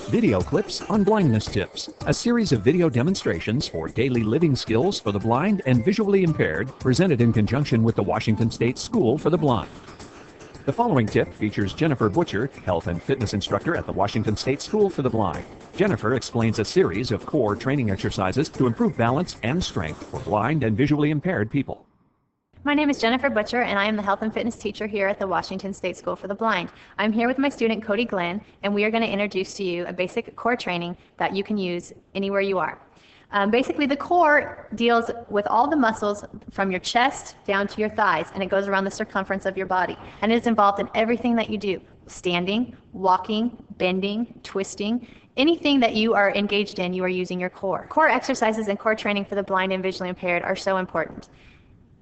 Video clips on blindness tips, a series of video demonstrations for daily living skills for the blind and visually impaired, presented in conjunction with the Washington State School for the Blind. The following tip features Jennifer Butcher, health and fitness instructor at the Washington State School for the Blind. Jennifer explains a series of core training exercises to improve balance and strength for blind and visually impaired people. My name is Jennifer Butcher, and I am the health and fitness teacher here at the Washington State School for the Blind. I'm here with my student Cody Glenn, and we are going to introduce to you a basic core training that you can use anywhere you are. Basically, the core deals with all the muscles from your chest down to your thighs, and it goes around the circumference of your body. And it is involved in everything that you do: standing, walking, bending, twisting. Anything that you are engaged in, you are using your core. Core exercises and core training for the blind and visually impaired are so important.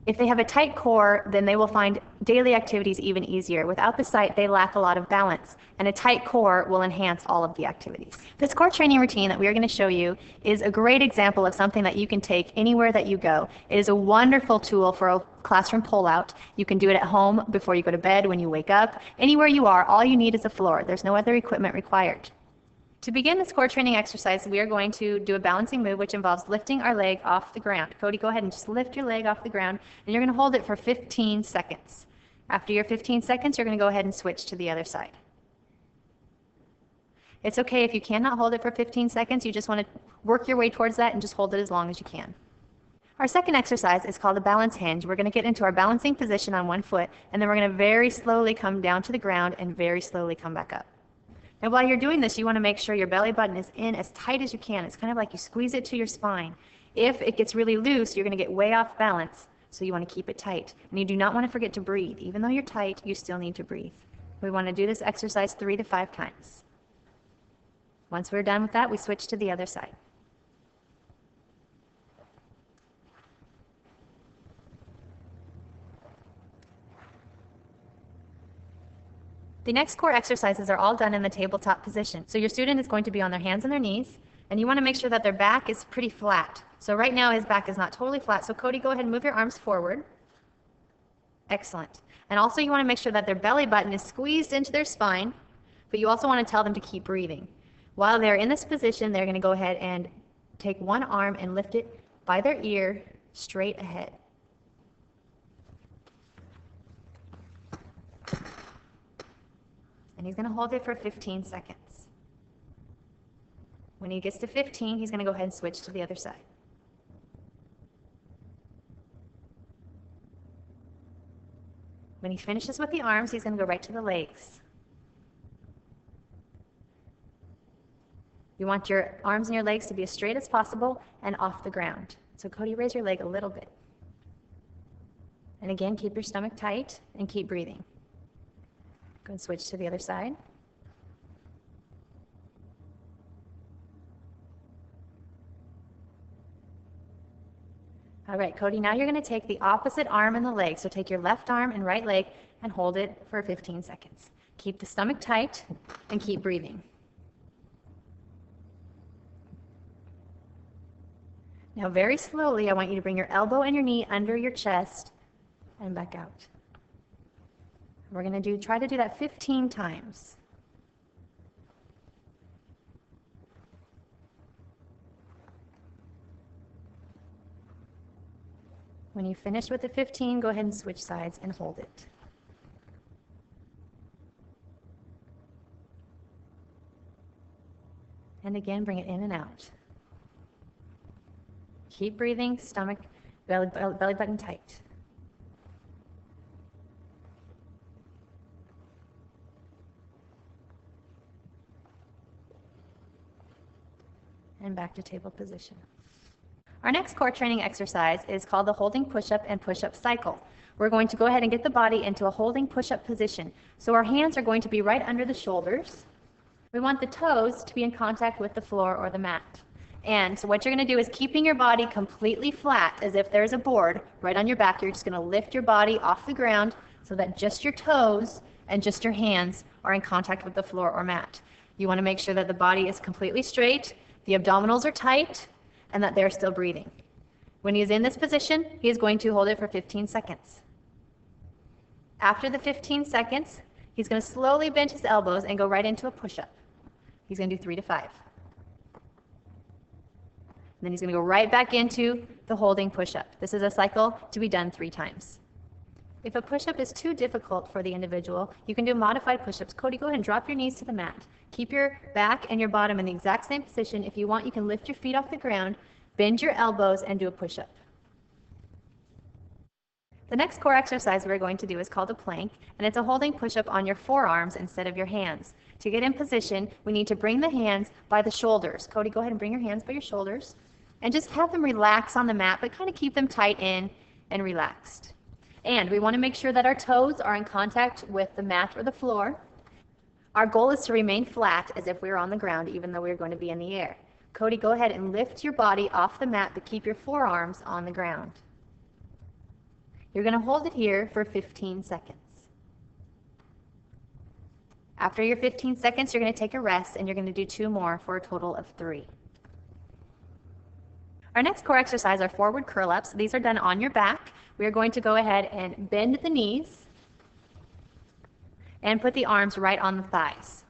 If they have a tight core, then they will find daily activities even easier. Without the sight, they lack a lot of balance, and a tight core will enhance all of the activities. This core training routine that we are going to show you is a great example of something that you can take anywhere that you go. It is a wonderful tool for a classroom pullout. You can do it at home, before you go to bed, when you wake up. Anywhere you are, all you need is a floor. There's no other equipment required. To begin this core training exercise, we are going to do a balancing move, which involves lifting our leg off the ground. Cody, go ahead and just lift your leg off the ground, and you're going to hold it for 15 seconds. After your 15 seconds, you're going to go ahead and switch to the other side. It's okay if you cannot hold it for 15 seconds. You just want to work your way towards that and just hold it as long as you can. Our second exercise is called a balance hinge. We're going to get into our balancing position on one foot, and then we're going to very slowly come down to the ground and very slowly come back up. Now, while you're doing this, you want to make sure your belly button is in as tight as you can. It's kind of like you squeeze it to your spine. If it gets really loose, you're going to get way off balance, so you want to keep it tight. And you do not want to forget to breathe. Even though you're tight, you still need to breathe. We want to do this exercise 3 to 5 times. Once we're done with that, we switch to the other side. The next core exercises are all done in the tabletop position. So your student is going to be on their hands and their knees, and you want to make sure that their back is pretty flat. So right now his back is not totally flat. So Cody, go ahead and move your arms forward. Excellent. And also you want to make sure that their belly button is squeezed into their spine, but you also want to tell them to keep breathing. While they're in this position, they're going to go ahead and take one arm and lift it by their ear straight ahead. And he's going to hold it for 15 seconds. When he gets to 15, he's going to go ahead and switch to the other side. When he finishes with the arms, he's going to go right to the legs. You want your arms and your legs to be as straight as possible and off the ground. So Cody, raise your leg a little bit. And again, keep your stomach tight and keep breathing. Go and switch to the other side. All right, Cody, now you're going to take the opposite arm and the leg. So take your left arm and right leg and hold it for 15 seconds. Keep the stomach tight and keep breathing. Now very slowly, I want you to bring your elbow and your knee under your chest and back out. We're going to try to do that 15 times. When you finish with the 15, go ahead and switch sides and hold it. And again, bring it in and out. Keep breathing, stomach, belly button tight. And back to table position. Our next core training exercise is called the holding push-up and push-up cycle. We're going to go ahead and get the body into a holding push-up position. So our hands are going to be right under the shoulders. We want the toes to be in contact with the floor or the mat. And so what you're going to do is keeping your body completely flat, as if there's a board right on your back. You're just going to lift your body off the ground so that just your toes and just your hands are in contact with the floor or mat. You want to make sure that the body is completely straight, the abdominals are tight, and that they're still breathing. When he is in this position, he is going to hold it for 15 seconds. After the 15 seconds, he's going to slowly bend his elbows and go right into a push-up. He's going to do 3 to 5. And then he's going to go right back into the holding push-up. This is a cycle to be done 3 times. If a push-up is too difficult for the individual, you can do modified push-ups. Cody, go ahead and drop your knees to the mat. Keep your back and your bottom in the exact same position. If you want, you can lift your feet off the ground, bend your elbows, and do a push-up. The next core exercise we're going to do is called a plank, and it's a holding push-up on your forearms instead of your hands. To get in position, we need to bring the hands by the shoulders. Cody, go ahead and bring your hands by your shoulders, and just have them relax on the mat, but kind of keep them tight in and relaxed. And we want to make sure that our toes are in contact with the mat or the floor. Our goal is to remain flat as if we were on the ground, even though we're going to be in the air. Cody, go ahead and lift your body off the mat, but keep your forearms on the ground. You're going to hold it here for 15 seconds. After your 15 seconds, you're going to take a rest, and you're going to do 2 more for a total of 3. Our next core exercise are forward curl-ups. These are done on your back. We are going to go ahead and bend the knees and put the arms right on the thighs.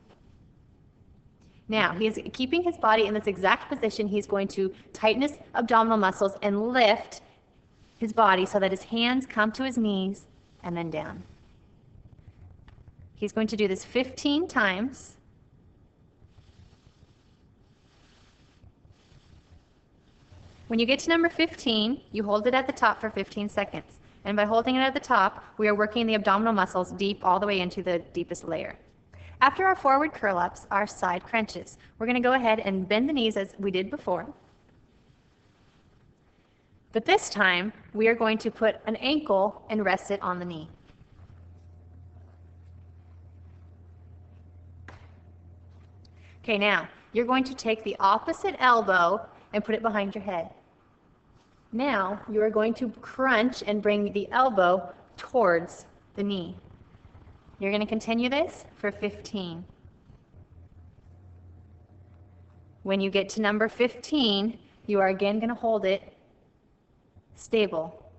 Now, he is keeping his body in this exact position. He's going to tighten his abdominal muscles and lift his body so that his hands come to his knees and then down. He's going to do this 15 times. When you get to number 15, you hold it at the top for 15 seconds. And by holding it at the top, we are working the abdominal muscles deep all the way into the deepest layer. After our forward curl-ups, our side crunches. We're going to go ahead and bend the knees as we did before. But this time, we are going to put an ankle and rest it on the knee. Okay, now, you're going to take the opposite elbow and put it behind your head. Now, you are going to crunch and bring the elbow towards the knee. You're going to continue this for 15. When you get to number 15, you are again going to hold it stable.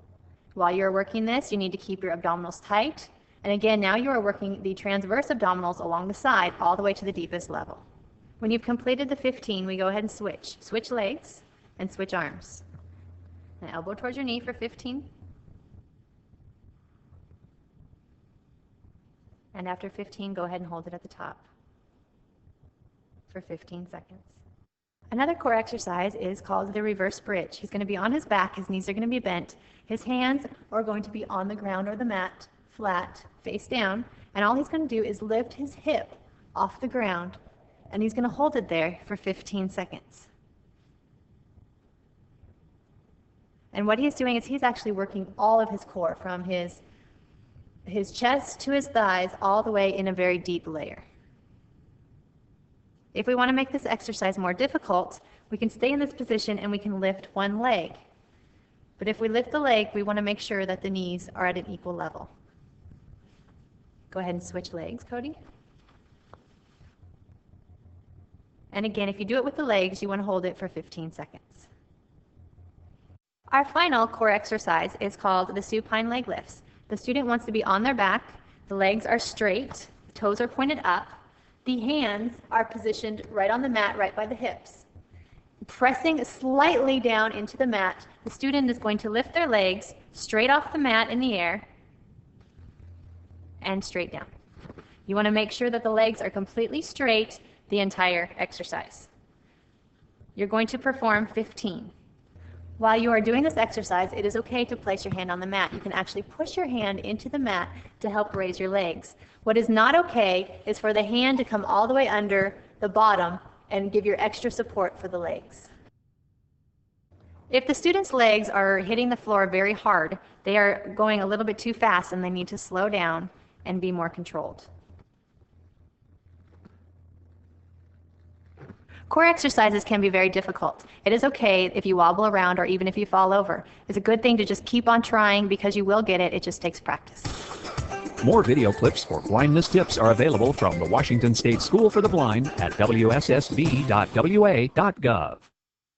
While you're working this, you need to keep your abdominals tight. And again, now you are working the transverse abdominals along the side all the way to the deepest level. When you've completed the 15, we go ahead and switch. Switch legs and switch arms. And elbow towards your knee for 15. And after 15, go ahead and hold it at the top for 15 seconds. Another core exercise is called the reverse bridge. He's going to be on his back, his knees are going to be bent, his hands are going to be on the ground or the mat, flat, face down, and all he's going to do is lift his hip off the ground, and he's going to hold it there for 15 seconds. And what he's doing is he's actually working all of his core from his chest to his thighs all the way in a very deep layer. If we want to make this exercise more difficult, we can stay in this position and we can lift one leg. But if we lift the leg, we want to make sure that the knees are at an equal level. Go ahead and switch legs, Cody. And again, if you do it with the legs, you want to hold it for 15 seconds. Our final core exercise is called the supine leg lifts. The student wants to be on their back, the legs are straight, the toes are pointed up, the hands are positioned right on the mat, right by the hips. Pressing slightly down into the mat, the student is going to lift their legs straight off the mat in the air and straight down. You want to make sure that the legs are completely straight the entire exercise. You're going to perform 15. While you are doing this exercise, it is okay to place your hand on the mat. You can actually push your hand into the mat to help raise your legs. What is not okay is for the hand to come all the way under the bottom and give your extra support for the legs. If the student's legs are hitting the floor very hard, they are going a little bit too fast and they need to slow down and be more controlled. Core exercises can be very difficult. It is okay if you wobble around or even if you fall over. It's a good thing to just keep on trying because you will get it. It just takes practice. More video clips for blindness tips are available from the Washington State School for the Blind at wssb.wa.gov.